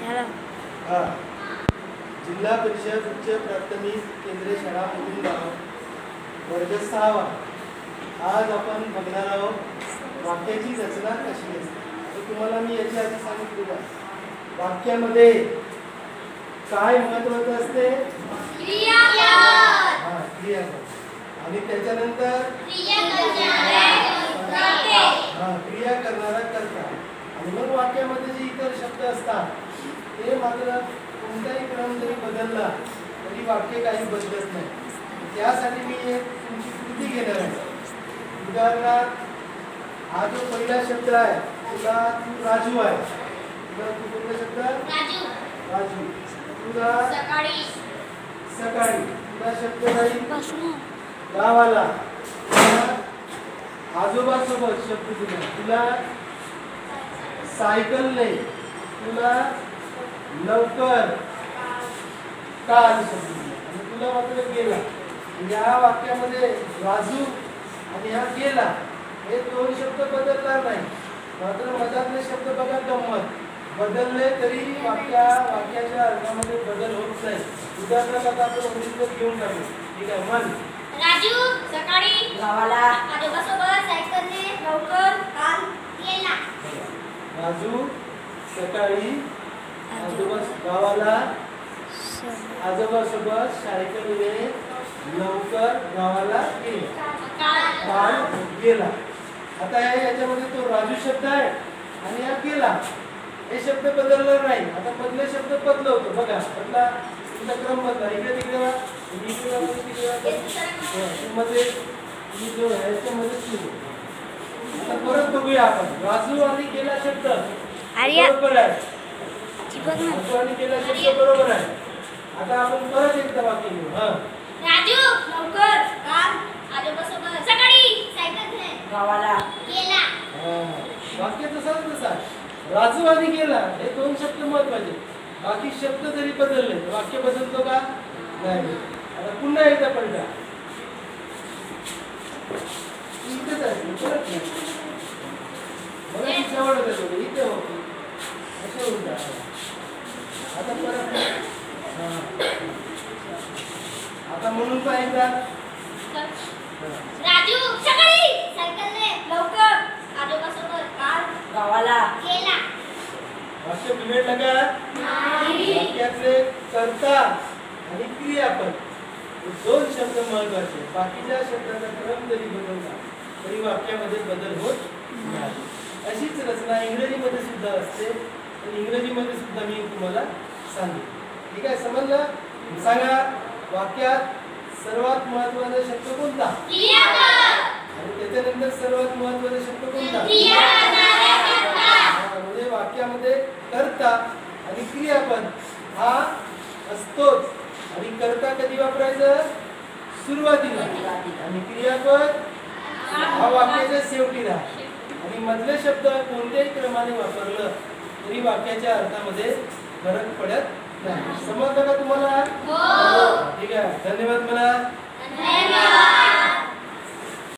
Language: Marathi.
हा जिल्हा परिषद उच्च प्राथमिक केंद्रीय शाळा मुलुंडगाव वर्ग 6वा। आज आपण बघणार आहोत वाक्याची रचना कशी असते। तर तुम्हाला मी याची आधी सांगितलं वाक्यामध्ये काय महत्त्वाचं असते? क्रियापद। हां, क्रियापद। आणि त्याच्यानंतर क्रिया करणारा कर्ता। आणि मग वाक्यामध्ये जे इतर शब्द असतात ते मात्र कोणताही क्रम जरी बदलला तरी वाक्य काही बदलत नाही। त्यासाठी मी एक तुमची कृती घेणार आहे। उदाहरणार्थ हा जो पहिला शब्द आहे तुला तू राजू आहे, तुला तू कोणता शब्द? राजू। तुला सकाळी, तुला शब्द नाही गावाला, आजोबा सोबत शब्द दिला, तुला सायकल नाही, तुला लवकर काल शब्द दिला आणि तुला मात्र गेला। या वाक्यामध्ये राजू आणि हा गेला हे दोन शब्द बदलणार नाही, मात्र मधातले शब्द बघा गंमत बदलले तरी वाक्याच्या अर्थामध्ये बदल होत नाही। उदाहरणार्थ आता आपण ओरिजिनल घेऊन टाकू। ठीक आहे, मन राजू सकाळी गावाला, आजोबा सोबत सायकलने लवकर काल गेला। राजू सकाळी आजोबा गावाला, आजोबा सोबत सायकलने लवकर गावाला काल गेला। आता याच्यामध्ये तो राजू शब्द आहे आणि हा गेला हे शब्द बदलणार नाही। आता मधले शब्द बदलवतो बघा, बदला तुमचा क्रम बदला, इकडे तिकडे मध्ये आता परत बघूया आपण। राजू आणि गेला शब्द बरोबर आहे, राजू आणि गेला शब्द बरोबर आहे। आता आपण परत एकदा वाक्य घेऊ। राजू लवकर काल आजोबा सोबत सकाळी सायकलने गावाला गेला। वाक्य तसा राजू आणि गेला हे दोन शब्द महत्वाचे, बाकी शब्द जरी बदलले वाक्य बदलतो का? नाही। आता पुन्हा एकदा पलटा, इथेच आहे परत नाही, मला जवळ होतं इथे होते असे होऊन जात। आता परत आता म्हणून पाहिजे राजू सकाळी सायकलने लवकर आजोबा सोबत काल गावाला गेला। वाक्य बिघडलं का? नाही। वाक्यातले कर्ता आणि क्रियापद हे दोन शब्द महत्वाचे, बाकीच्या शब्दाचा क्रम जरी बदलला तरी वाक्यामध्ये बदल होत नाही। अशीच रचना इंग्रजीमध्ये सुद्धा असते, तर इंग्रजीमध्ये सुद्धा मी तुम्हाला सांगेन। ठीक आहे, समजलं? सांगा वाक्यात सर्वात महत्त्वाचा शब्द कोणता? क्रियापद। आणि त्याच्यानंतर सर्वात महत्त्वाचा शब्द कोणता? म्हणजे वाक्यामध्ये कर्ता आणि क्रियापद हा असतोच। आणि कर्ता कधी वापरायचं? सुरुवातीला, आणि क्रियापद हा वाक्याच्या शेवटी राहतो। आणि मधले शब्द कोणत्याही क्रमाने वापरलं तरी वाक्याच्या अर्थामध्ये फरक पडत नाही। समजलं का तुम्हाला? हो। ठीक आहे, धन्यवाद। मला धन्यवाद।